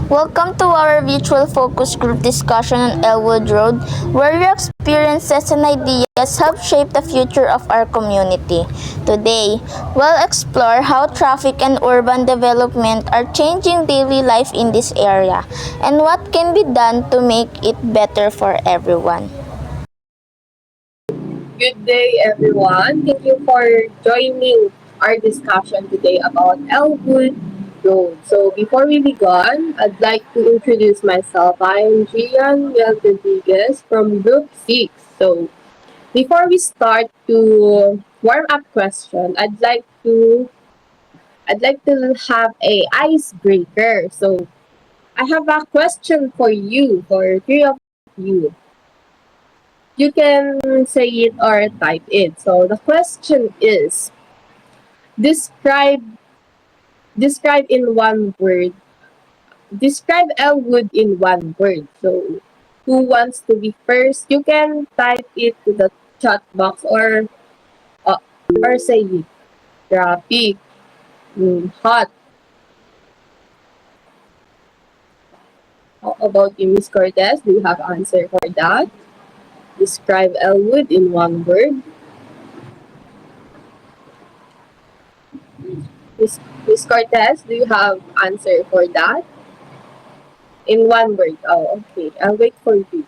Welcome to our virtual focus group discussion on Elwood Road, where your experiences and ideas help shape the future of our community. Today, we'll explore how traffic and urban development are changing daily life in this area, and what can be done to make it better for everyone. Good day, everyone. Thank you for joining our discussion today about Elwood Road. So, before we begin, I'd like to introduce myself. I'm Gian Mel Rodriguez from Group 6. So, before we start to warm up question, I'd like to have a icebreaker. So, I have a question for you, for three of you. You can say it or type it. So the question is, describe describe in one word. Describe Elwood in one word. So who wants to be first? You can type it to the chat box uh, or say it. Traffic, hot. How about you, Miss Cortez? Do you have answer for that? Describe Elwood in one word. Miss Miss Cortez, do you have answer for that? In one word. Oh, okay. I'll wait for you.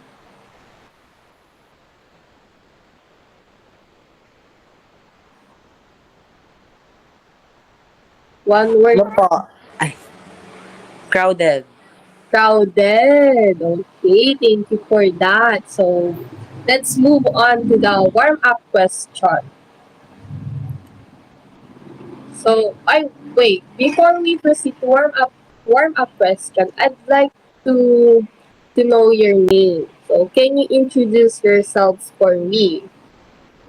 One word. Ano po? Ay, crowded. Crowded. Okay, thank you for that. So, let's move on to the warm-up question. So, wait. Before we proceed to warm-up question, I'd like to to know your name. So, can you introduce yourselves for me?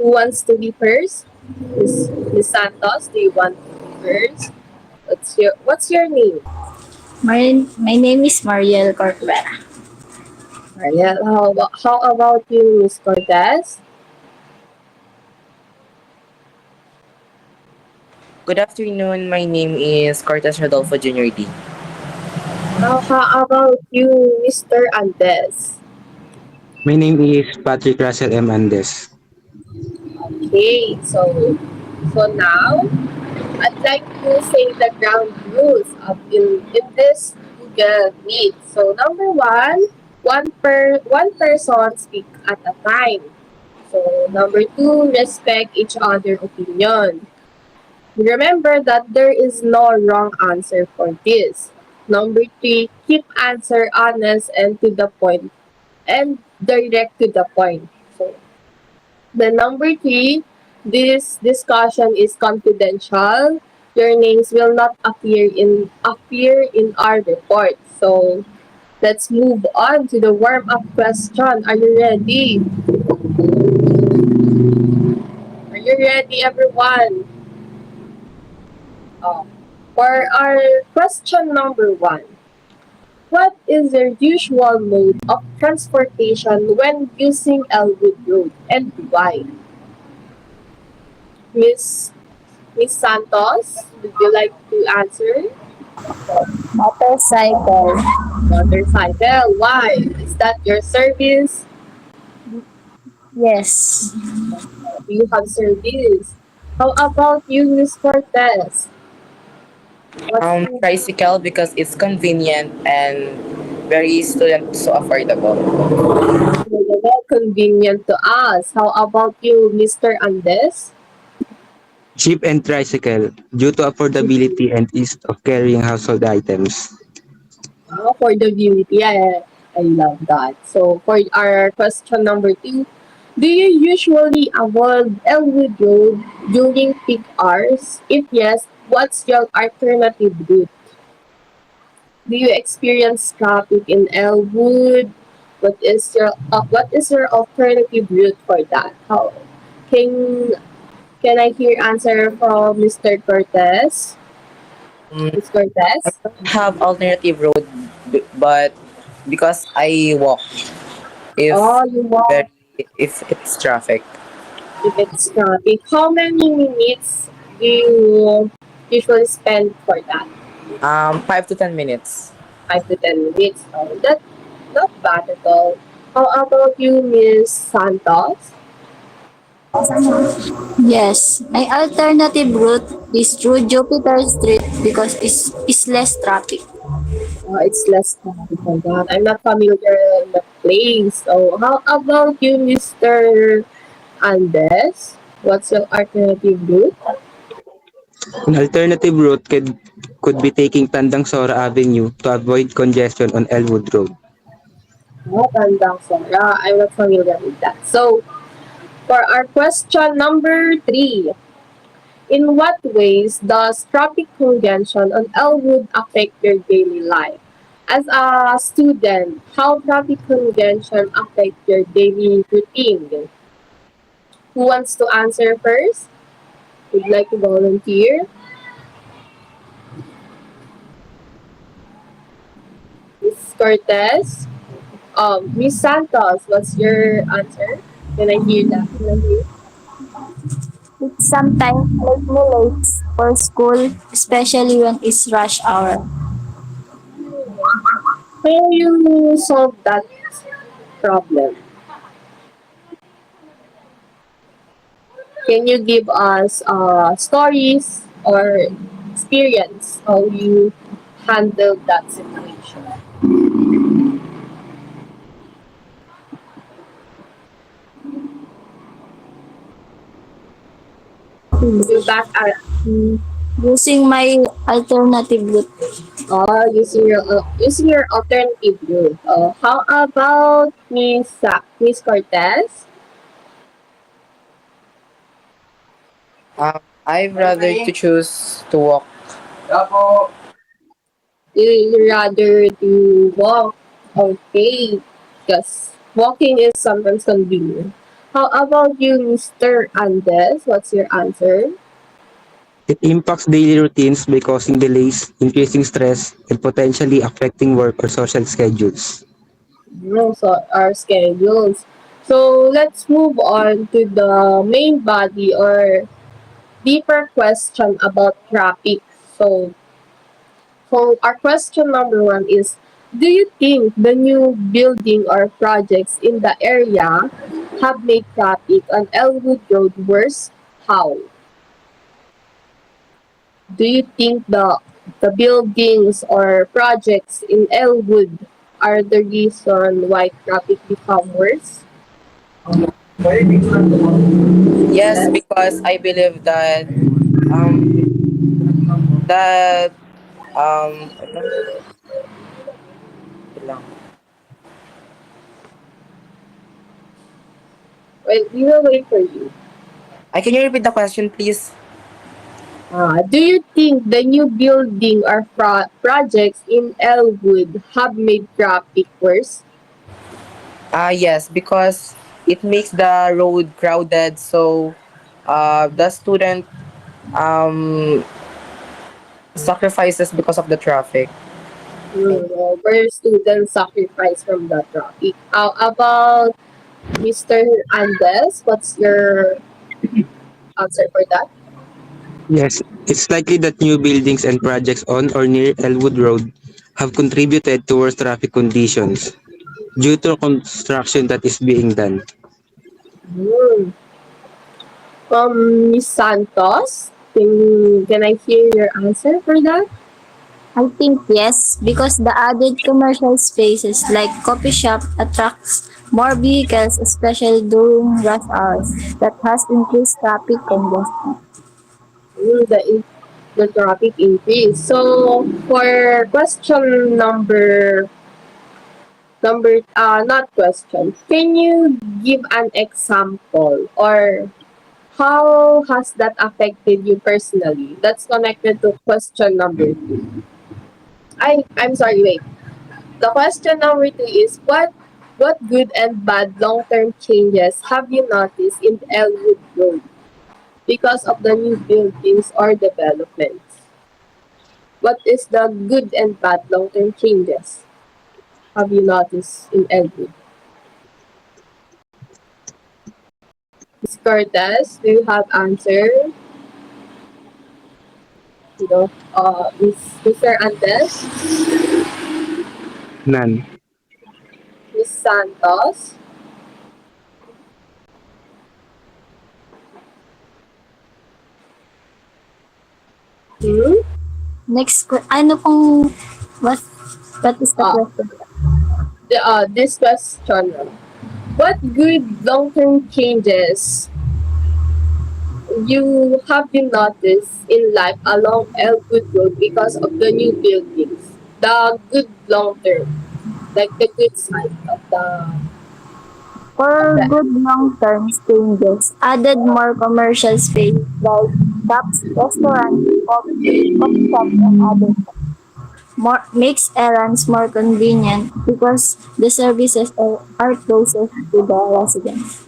Who wants to be first? Miss Santos, do you want to be first? What's your name? My name is Mariel Corcuera. Mariel, how about you, Miss Cortez? Good afternoon. My name is Cortez Rodolfo Jr. D. How about you, Mr. Andes? My name is Patrick Russell M. Andes. Okay, so now I'd like to say the ground rules of in this Google Meet. So number one person speak at a time. So number two, respect each other opinion. Remember that there is no wrong answer for this. Number three, keep answer honest and to the point and direct to the point. So the number three, this discussion is confidential. Your names will not appear in our report. So let's move on to the warm up question. Are you ready? Are you ready, everyone? Oh. For our question number one, what is your usual mode of transportation when using Elwood Road and why? Miss Miss Santos, would you like to answer? Motorcycle. Motorcycle. Why? Is that your service? Yes. Do you have service? How about you, Miss Cortez? What's Tricycle because it's convenient and very student so affordable. convenient to us? How about you, Mr. Andes? Jeep and tricycle due to affordability and ease of carrying household items. Affordability. I love that. So for our question number two, do you usually avoid Elwood Road during peak hours? If yes, what's your alternative route? Do you experience traffic in Elwood? What is your alternative route for that? How can Can I hear answer from Mr. Cortez? Mm, Ms. Cortez? I don't have alternative road, but because I walk, if Oh, you walk very if it's traffic, if it's traffic. How many minutes do you usually spend for that? 5 to 10 minutes. 5 to 10 minutes. Oh, that's not bad at all. How about you, Miss Santos? Yes, my alternative route is through Jupiter Street because it's less traffic. It's less traffic for that. I'm not familiar in the place. So how about you, Mr. Andes? What's your alternative route? An alternative route could be taking Tandang Sora Avenue to avoid congestion on Elwood Road. Tandang Sora. I'm not familiar with that. So for our question number 3, in what ways does traffic congestion on Elwood affect your daily life? As a student, how traffic congestion affect your daily routine? Who wants to answer first? Would like to volunteer? Miss Cortez? Miss Santos, what's your answer? Can I hear that? Can I hear? It sometimes make me late for school, especially when it's rush hour. Can you solve that problem? Can you give us stories or experience how you handled that situation? You back at Using my alternative route. using your alternative route. How about Miss Cortez? I'd rather to choose to walk. You rather do walk? Okay, because walking is sometimes convenient. How about you, Mr. Andes? What's your answer? It impacts daily routines by causing delays, increasing stress, and potentially affecting work or social schedules. So our schedules. So let's move on to the main body or deeper question about traffic. So our question number 1 is, do you think the new building or projects in the area have made traffic on Elwood Road worse? How? Do you think the buildings or projects in Elwood are the reason why traffic become worse? Yes, Yes. because I believe that that ano? Wait lang. Wait, we will wait for you. Can you repeat the question, please? Do you think the new building or projects in Elwood have made traffic worse? Yes, because it makes the road crowded, so the student um, sacrifices because of the traffic. Where students sacrifice from the traffic. How about Mr. Andes? What's your answer for that? Yes, it's likely that new buildings and projects on or near Elwood Road have contributed to worse traffic conditions due to construction that is being done. Hmm. Miss Santos, can I hear your answer for that? I think yes, because the added commercial spaces like coffee shop attracts more vehicles, especially during rush hours. That has increased traffic congestion. The traffic increase. So for question not question. Can you give an example or how has that affected you personally? That's connected to question number 2. I'm sorry, wait. The question number 2 is what good and bad long-term changes have you noticed in Elwood Road? because of the new buildings or developments. What is the good and bad long-term changes? Have you noticed in Elwood? Ms. Cortez, do you have answer? Mr. Andes, None. Ms. Santos, hmm? Ano pong, what is the Ah, question? this question. What good long-term changes you have you noticed in life along Elwood Road because of the new buildings? The good long-term, like the good side of For the good long-term changes, added more commercial space like shops, restaurants, coffee shops, and others. More, makes errands more convenient because the services are closest to the residents.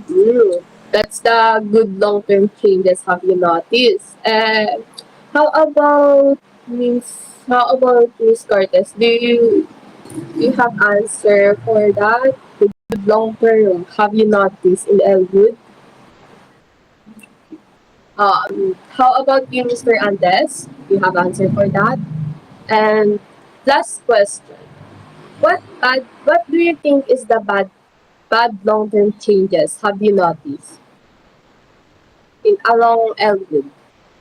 Mm, that's the good long-term changes have you noticed? And how about Miss Cortez? Do you have answer for that? The good long-term have you noticed in Elwood? How about you, Mr. Andes? Do you have answer for that? And last question. What do you think is the bad long-term changes have you noticed in along Elwood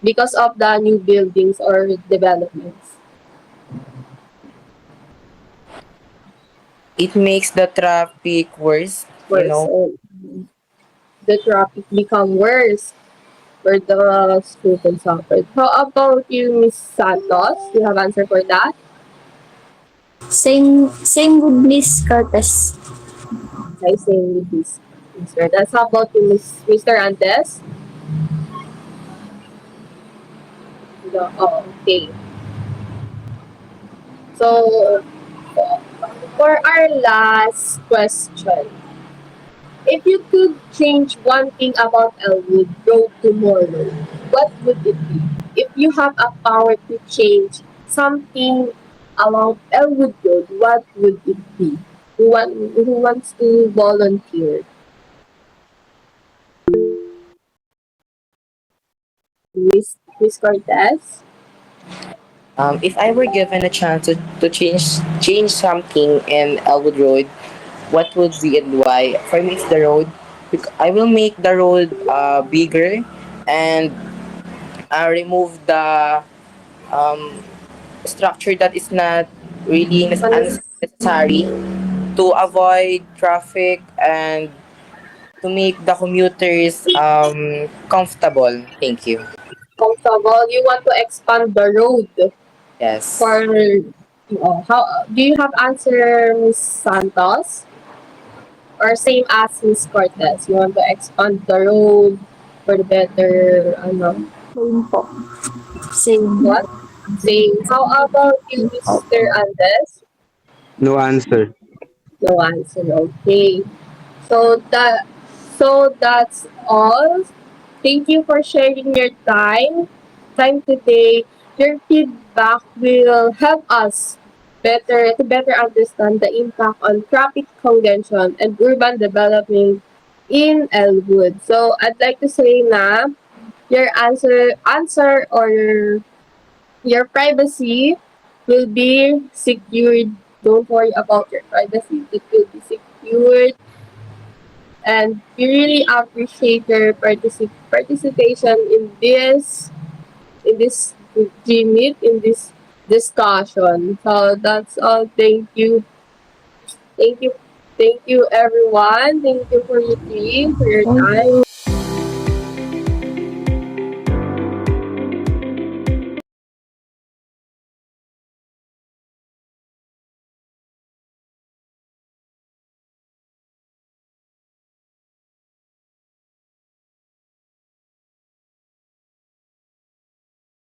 because of the new buildings or developments? It makes the traffic worse, you Worse, know. the traffic become worse for the students suffered. How about you, Miss Santos? Do you have answer for that? Same with Miss Curtis. I say with this, Mr. That's how about you, Mr. Andes? No, oh, okay. So, for our last question, if you could change one thing about Elwood Road tomorrow, what would it be? If you have a power to change something along Elwood Road, what would it be? Who wants to volunteer? Miss Cortez? If I were given a chance to change something in Elwood Road, what would be and why? For me, it's the road. I will make the road bigger and remove the um, structure that is not really unnecessary to avoid traffic and to make the commuters comfortable. Thank you. Comfortable. You want to expand the road Yes. for how do you have answer, Miss Santos? Or same as Miss Cortez? You want to expand the road for the better Same po. Same. what? Same. How about you, Mr. Andes? No answer. No answer. Okay. So that's all. Thank you for sharing your time today. Your feedback will help us better understand the impact on traffic congestion and urban development in Elwood. So I'd like to say na your answer or your privacy will be secured. Don't worry about your privacy. It will be secured, and we really appreciate your participation in this G-Meet, in this discussion. So that's all. Thank you, thank you everyone. Thank you for your team, for your Thank time.